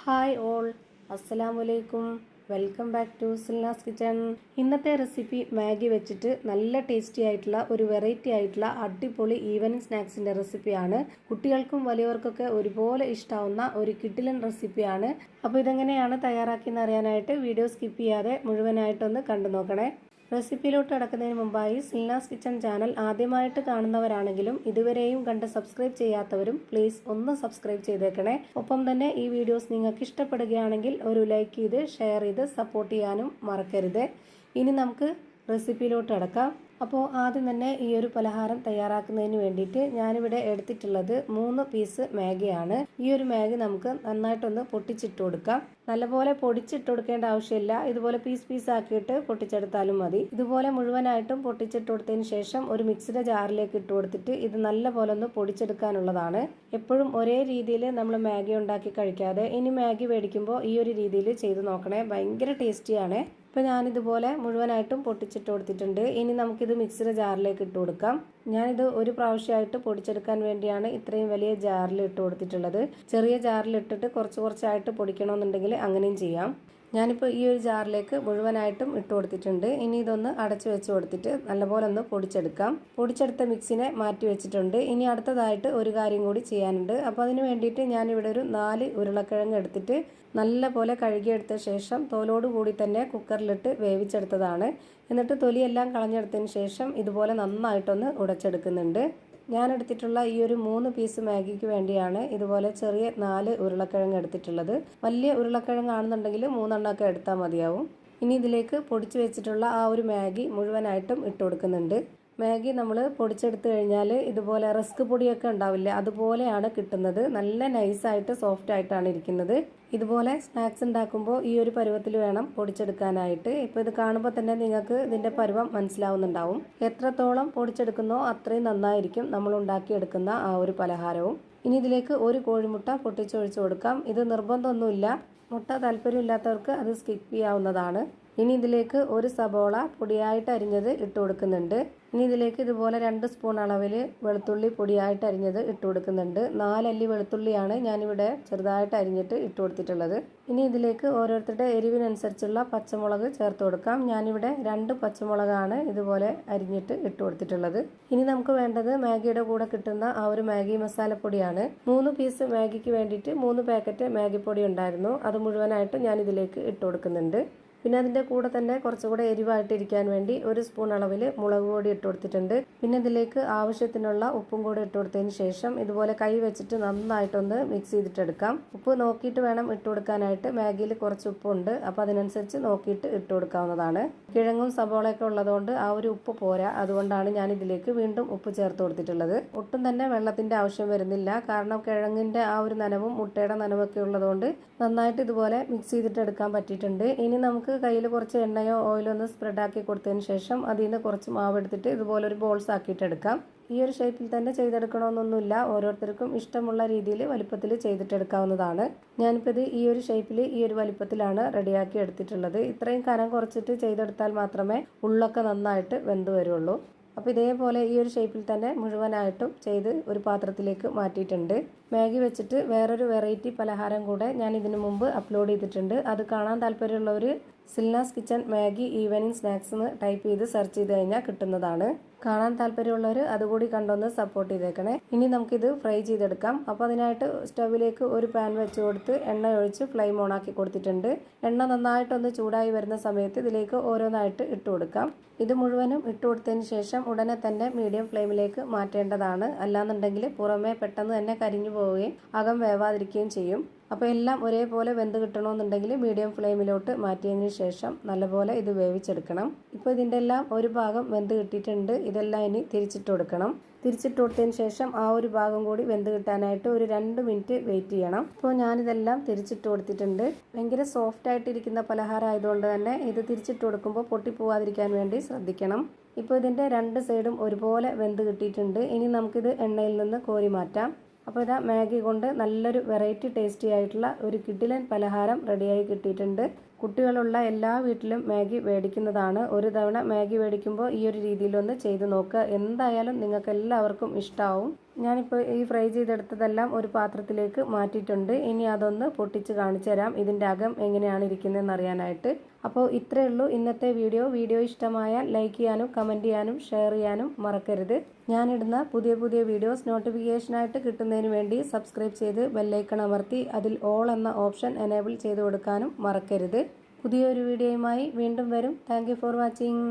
Hi all, അസ്സലാമലൈക്കും. Welcome back to Silna's kitchen. ഇന്നത്തെ recipe Maggi വെച്ചിട്ട് നല്ല ടേസ്റ്റി ആയിട്ടുള്ള ഒരു വെറൈറ്റി ആയിട്ടുള്ള അടിപൊളി ഈവനിങ് സ്നാക്സിൻ്റെ റെസിപ്പിയാണ്. കുട്ടികൾക്കും വലിയവർക്കൊക്കെ ഒരുപോലെ ഇഷ്ടാവുന്ന ഒരു കിടിലൻ റെസിപ്പിയാണ്. അപ്പോൾ ഇതെങ്ങനെയാണ് തയ്യാറാക്കിയെന്ന് അറിയാനായിട്ട് വീഡിയോ സ്കിപ്പ് ചെയ്യാതെ മുഴുവനായിട്ടൊന്ന് കണ്ടു നോക്കണേ. റെസിപ്പിയിലോട്ട് കടക്കുന്നതിന് മുമ്പായി സിൽനാസ് കിച്ചൺ ചാനൽ ആദ്യമായിട്ട് കാണുന്നവരാണെങ്കിലും ഇതുവരെയും കണ്ട് സബ്സ്ക്രൈബ് ചെയ്യാത്തവരും പ്ലീസ് ഒന്ന് സബ്സ്ക്രൈബ് ചെയ്തേക്കണേ. ഒപ്പം തന്നെ ഈ വീഡിയോസ് നിങ്ങൾക്ക് ഇഷ്ടപ്പെടുകയാണെങ്കിൽ ഒരു ലൈക്ക് ചെയ്ത് ഷെയർ ചെയ്ത് സപ്പോർട്ട് ചെയ്യാനും മറക്കരുത്. ഇനി നമുക്ക് റെസിപ്പിയിലോട്ട് കടക്കാം. അപ്പോൾ ആദ്യം തന്നെ ഈ ഒരു പലഹാരം തയ്യാറാക്കുന്നതിന് വേണ്ടിയിട്ട് ഞാനിവിടെ എടുത്തിട്ടുള്ളത് 3 പീസ് മാഗിയാണ്. ഈ ഒരു മാഗി നമുക്ക് നന്നായിട്ടൊന്ന് പൊട്ടിച്ചിട്ട് കൊടുക്കാം. നല്ലപോലെ പൊടിച്ചിട്ട് കൊടുക്കേണ്ട ആവശ്യമില്ല, ഇതുപോലെ പീസ് ആക്കിയിട്ട് പൊട്ടിച്ചെടുത്താലും മതി. ഇതുപോലെ മുഴുവനായിട്ടും പൊട്ടിച്ചിട്ട് കൊടുത്തതിന് ശേഷം ഒരു മിക്സിയുടെ ജാറിലേക്ക് ഇട്ട് കൊടുത്തിട്ട് ഇത് നല്ലപോലെ ഒന്ന് പൊടിച്ചെടുക്കാനുള്ളതാണ്. എപ്പോഴും ഒരേ രീതിയിൽ നമ്മൾ മാഗി ഉണ്ടാക്കി കഴിക്കാതെ ഇനി മാഗി മേടിക്കുമ്പോൾ ഈ ഒരു രീതിയിൽ ചെയ്ത് നോക്കണേ, ഭയങ്കര ടേസ്റ്റിയാണ്. ഇപ്പോൾ ഞാനിതുപോലെ മുഴുവനായിട്ടും പൊട്ടിച്ചിട്ട് കൊടുത്തിട്ടുണ്ട്. ഇനി നമുക്കിത് മിക്സിയുടെ ജാറിലേക്ക് ഇട്ട് കൊടുക്കാം. ഞാനിത് ഒരു പ്രാവശ്യമായിട്ട് പൊടിച്ചെടുക്കാൻ വേണ്ടിയാണ് ഇത്രയും വലിയ ജാറിൽ ഇട്ട് കൊടുത്തിട്ടുള്ളത്. ചെറിയ ജാറിൽ ഇട്ടിട്ട് കുറച്ചായിട്ട് പൊടിക്കണമെന്നുണ്ടെങ്കിൽ അങ്ങനെയും ചെയ്യാം. ഞാനിപ്പോൾ ഈ ഒരു ജാറിലേക്ക് മുഴുവനായിട്ടും ഇട്ട് കൊടുത്തിട്ടുണ്ട്. ഇനി ഇതൊന്ന് അടച്ചു വെച്ച് കൊടുത്തിട്ട് നല്ലപോലെ ഒന്ന് പൊടിച്ചെടുക്കാം. പൊടിച്ചെടുത്ത മിക്സിനെ മാറ്റി വെച്ചിട്ടുണ്ട്. ഇനി അടുത്തതായിട്ട് ഒരു കാര്യം കൂടി ചെയ്യാനുണ്ട്. അപ്പോൾ അതിന് വേണ്ടിയിട്ട് ഞാനിവിടെ ഒരു 4 ഉരുളക്കിഴങ്ങ് എടുത്തിട്ട് നല്ലപോലെ കഴുകിയെടുത്ത ശേഷം തോലോടുകൂടി തന്നെ കുക്കറിലിട്ട് വേവിച്ചെടുത്തതാണ്. എന്നിട്ട് തൊലിയെല്ലാം കളഞ്ഞെടുത്തതിന് ശേഷം ഇതുപോലെ നന്നായിട്ടൊന്ന് ഉടച്ചെടുക്കുന്നുണ്ട്. ഞാൻ എടുത്തിട്ടുള്ള ഈ ഒരു 3 പീസ് മാഗിക്ക് വേണ്ടിയാണ് ഇതുപോലെ ചെറിയ 4 ഉരുളക്കിഴങ്ങ് എടുത്തിട്ടുള്ളത്. വലിയ ഉരുളക്കിഴങ്ങാണെന്നുണ്ടെങ്കിൽ 3 എണ്ണമൊക്കെ എടുത്താൽ മതിയാവും. ഇനി ഇതിലേക്ക് പൊടിച്ചു വെച്ചിട്ടുള്ള ആ ഒരു മാഗി മുഴുവനായിട്ടും ഇട്ട് കൊടുക്കുന്നുണ്ട്. മാഗി നമ്മൾ പൊടിച്ചെടുത്ത് കഴിഞ്ഞാൽ ഇതുപോലെ റസ്ക് പൊടിയൊക്കെ ഉണ്ടാവില്ല, അതുപോലെയാണ് കിട്ടുന്നത്. നല്ല നൈസായിട്ട് സോഫ്റ്റ് ആയിട്ടാണ് ഇരിക്കുന്നത്. ഇതുപോലെ സ്നാക്സ് ഉണ്ടാക്കുമ്പോൾ ഈ ഒരു പരുവത്തിൽ വേണം പൊടിച്ചെടുക്കാനായിട്ട്. ഇപ്പോൾ ഇത് കാണുമ്പോൾ തന്നെ നിങ്ങൾക്ക് ഇതിൻ്റെ പരുവം മനസ്സിലാവുന്നുണ്ടാവും. എത്രത്തോളം പൊടിച്ചെടുക്കുന്നോ അത്രയും നന്നായിരിക്കും നമ്മൾ ഉണ്ടാക്കിയെടുക്കുന്ന ആ ഒരു പലഹാരവും. ഇനി ഇതിലേക്ക് ഒരു കോഴിമുട്ട പൊട്ടിച്ചൊഴിച്ച് കൊടുക്കാം. ഇത് നിർബന്ധമൊന്നുമില്ല, മുട്ട താല്പര്യമില്ലാത്തവർക്ക് അത് സ്കിപ്പ് ചെയ്യാവുന്നതാണ്. ഇനി ഇതിലേക്ക് ഒരു സബോള പൊടിയായിട്ട് അരിഞ്ഞത് ഇട്ട് കൊടുക്കുന്നുണ്ട്. ഇനി ഇതിലേക്ക് ഇതുപോലെ 2 സ്പൂൺ അളവിൽ വെളുത്തുള്ളി പൊടിയായിട്ട് അരിഞ്ഞത് ഇട്ട് കൊടുക്കുന്നുണ്ട്. 4 അല്ലി വെളുത്തുള്ളിയാണ് ഞാനിവിടെ ചെറുതായിട്ട് അരിഞ്ഞിട്ട് ഇട്ട് കൊടുത്തിട്ടുള്ളത്. ഇനി ഇതിലേക്ക് ഓരോരുത്തരുടെ എരിവിനനുസരിച്ചുള്ള പച്ചമുളക് ചേർത്ത് കൊടുക്കാം. ഞാനിവിടെ 2 പച്ചമുളകാണ് ഇതുപോലെ അരിഞ്ഞിട്ട് ഇട്ട് കൊടുത്തിട്ടുള്ളത്. ഇനി നമുക്ക് വേണ്ടത് മാഗിയുടെ കൂടെ കിട്ടുന്ന ആ ഒരു മാഗി മസാലപ്പൊടിയാണ്. 3 പീസ് മാഗിക്ക് വേണ്ടിയിട്ട് 3 പാക്കറ്റ് മാഗി പൊടി ഉണ്ടായിരുന്നു. അത് മുഴുവനായിട്ട് ഞാൻ ഇതിലേക്ക് ഇട്ട് കൊടുക്കുന്നുണ്ട്. പിന്നെ അതിൻ്റെ കൂടെ തന്നെ കുറച്ചുകൂടെ എരിവായിട്ടിരിക്കാൻ വേണ്ടി 1 സ്പൂൺ അളവിൽ മുളക് പൊടി ഇട്ട് കൊടുത്തിട്ടുണ്ട്. പിന്നെ ഇതിലേക്ക് ആവശ്യത്തിനുള്ള ഉപ്പും കൂടെ ഇട്ട് കൊടുത്തതിന് ശേഷം ഇതുപോലെ കൈ വെച്ചിട്ട് നന്നായിട്ടൊന്ന് മിക്സ് ചെയ്തിട്ടെടുക്കാം. ഉപ്പ് നോക്കിയിട്ട് വേണം ഇട്ട് കൊടുക്കാനായിട്ട്. മാഗിയിൽ കുറച്ച് ഉപ്പുണ്ട്, അപ്പോൾ അതിനനുസരിച്ച് നോക്കിയിട്ട് ഇട്ട് കൊടുക്കാവുന്നതാണ്. കിഴങ്ങും സബോളയൊക്കെ ഉള്ളതുകൊണ്ട് ആ ഒരു ഉപ്പ് പോരാ, അതുകൊണ്ടാണ് ഞാൻ ഇതിലേക്ക് വീണ്ടും ഉപ്പ് ചേർത്ത് കൊടുത്തിട്ടുള്ളത്. ഒട്ടും തന്നെ വെള്ളത്തിൻ്റെ ആവശ്യം വരുന്നില്ല, കാരണം കിഴങ്ങിൻ്റെ ആ ഒരു നനവും മുട്ടയുടെ നനവൊക്കെ ഉള്ളതുകൊണ്ട് നന്നായിട്ട് ഇതുപോലെ മിക്സ് ചെയ്തിട്ട് എടുക്കാൻ പറ്റിയിട്ടുണ്ട്. ഇനി നമുക്ക് കയ്യിൽ കുറച്ച് എണ്ണയോ ഓയിലോ ഒന്ന് സ്പ്രെഡ് ആക്കി കൊടുത്തതിന് ശേഷം അതിൽ നിന്ന് കുറച്ച് മാവ് എടുത്തിട്ട് ഇതുപോലെ ഒരു ബോൾസ് ആക്കിയിട്ട് എടുക്കാം. ഈ ഒരു ഷേപ്പിൽ തന്നെ ചെയ്തെടുക്കണമെന്നൊന്നുമില്ല, ഓരോരുത്തർക്കും ഇഷ്ടമുള്ള രീതിയിൽ വലിപ്പത്തിൽ ചെയ്തിട്ടെടുക്കാവുന്നതാണ്. ഞാനിപ്പോൾ ഇത് ഈ ഒരു ഷേപ്പിൽ ഈ ഒരു വലിപ്പത്തിലാണ് റെഡിയാക്കി എടുത്തിട്ടുള്ളത്. ഇത്രയും കനം കുറച്ചിട്ട് ചെയ്തെടുത്താൽ മാത്രമേ ഉള്ളൊക്കെ നന്നായിട്ട് വെന്ത് വരുള്ളൂ. അപ്പോൾ ഇതേപോലെ ഈ ഒരു ഷേപ്പിൽ തന്നെ മുഴുവനായിട്ടും ചെയ്ത് ഒരു പാത്രത്തിലേക്ക് മാറ്റിയിട്ടുണ്ട്. മാഗി വെച്ചിട്ട് വേറൊരു വെറൈറ്റി പലഹാരം കൂടെ ഞാൻ ഇതിനു മുമ്പ് അപ്ലോഡ് ചെയ്തിട്ടുണ്ട്. അത് കാണാൻ താല്പര്യമുള്ളവർ Silna's kitchen Maggi evening snacks എന്ന് ടൈപ്പ് ചെയ്ത് സെർച്ച് ചെയ്ത് കഴിഞ്ഞാൽ കിട്ടുന്നതാണ്. കാണാൻ താല്പര്യമുള്ളവർ അതുകൂടി കണ്ടൊന്ന് സപ്പോർട്ട് ചെയ്തേക്കണേ. ഇനി നമുക്കിത് ഫ്രൈ ചെയ്തെടുക്കാം. അപ്പോൾ അതിനായിട്ട് സ്റ്റവിലേക്ക് ഒരു പാൻ വെച്ച് കൊടുത്ത് എണ്ണ ഒഴിച്ച് ഫ്ലെയിം ഓൺ ആക്കി കൊടുത്തിട്ടുണ്ട്. എണ്ണ നന്നായിട്ടൊന്ന് ചൂടായി വരുന്ന സമയത്ത് ഇതിലേക്ക് ഓരോന്നായിട്ട് ഇട്ട് കൊടുക്കാം. ഇത് മുഴുവനും ഇട്ട് കൊടുത്തതിന് ശേഷം ഉടനെ തന്നെ മീഡിയം ഫ്ലെയിമിലേക്ക് മാറ്റേണ്ടതാണ്. അല്ലാന്നുണ്ടെങ്കിൽ പുറമേ പെട്ടെന്ന് തന്നെ കരിഞ്ഞു പോവുകയും അകം വേവാതിരിക്കുകയും ചെയ്യും. അപ്പോൾ എല്ലാം ഒരേപോലെ വെന്ത് കിട്ടണമെന്നുണ്ടെങ്കിൽ മീഡിയം ഫ്ലെയിമിലോട്ട് മാറ്റിയതിന് ശേഷം നല്ലപോലെ ഇത് വേവിച്ചെടുക്കണം. ഇപ്പോൾ ഇതിൻ്റെ എല്ലാം ഒരു ഭാഗം വെന്ത് കിട്ടിയിട്ടുണ്ട്. ഇതെല്ലാം ഇനി തിരിച്ചിട്ട് കൊടുക്കണം. തിരിച്ചിട്ട് കൊടുത്തതിന് ശേഷം ആ ഒരു ഭാഗം കൂടി വെന്ത് കിട്ടാനായിട്ട് ഒരു 2 മിനിറ്റ് വെയിറ്റ് ചെയ്യണം. ഇപ്പോൾ ഞാനിതെല്ലാം തിരിച്ചിട്ട് കൊടുത്തിട്ടുണ്ട്. ഭയങ്കര സോഫ്റ്റ് ആയിട്ടിരിക്കുന്ന പലഹാരം ആയതുകൊണ്ട് തന്നെ ഇത് തിരിച്ചിട്ട് കൊടുക്കുമ്പോൾ പൊട്ടിപ്പോവാതിരിക്കാൻ വേണ്ടി ശ്രദ്ധിക്കണം. ഇപ്പോൾ ഇതിൻ്റെ 2 സൈഡും ഒരുപോലെ വെന്ത് കിട്ടിയിട്ടുണ്ട്. ഇനി നമുക്കിത് എണ്ണയിൽ നിന്ന് കോരി മാറ്റാം. അപ്പോൾ ഇതാ മാഗി കൊണ്ട് നല്ലൊരു വെറൈറ്റി ടേസ്റ്റി ആയിട്ടുള്ള ഒരു കിടിലൻ പലഹാരം റെഡിയായി കിട്ടിയിട്ടുണ്ട്. കുട്ടികളുള്ള എല്ലാ വീട്ടിലും മാഗി മേടിക്കുന്നതാണ്. ഒരു തവണ മാഗി മേടിക്കുമ്പോൾ ഈ ഒരു രീതിയിലൊന്ന് ചെയ്ത് നോക്കുക. എന്തായാലും നിങ്ങൾക്ക് എല്ലാവർക്കും ഇഷ്ടമാവും. ഞാനിപ്പോൾ ഈ ഫ്രൈ ചെയ്തെടുത്തതെല്ലാം ഒരു പാത്രത്തിലേക്ക് മാറ്റിയിട്ടുണ്ട്. ഇനി അതൊന്ന് പൊട്ടിച്ച് കാണിച്ചു തരാം, ഇതിൻ്റെ അകം എങ്ങനെയാണ് ഇരിക്കുന്നതെന്ന് അറിയാനായിട്ട്. അപ്പോൾ ഇത്രയേ ഉള്ളൂ ഇന്നത്തെ വീഡിയോ ഇഷ്ടമായാൽ ലൈക്ക് ചെയ്യാനും കമൻറ്റ് ചെയ്യാനും ഷെയർ ചെയ്യാനും മറക്കരുത്. ഞാനിടുന്ന പുതിയ വീഡിയോസ് നോട്ടിഫിക്കേഷനായിട്ട് കിട്ടുന്നതിന് വേണ്ടി സബ്സ്ക്രൈബ് ചെയ്ത് ബെല്ലൈക്കൺ അമർത്തി അതിൽ ഓൾ എന്ന ഓപ്ഷൻ എനേബിൾ ചെയ്ത് കൊടുക്കാനും മറക്കരുത്. പുതിയൊരു വീഡിയോയുമായി വീണ്ടും വരും. Thank you for watching.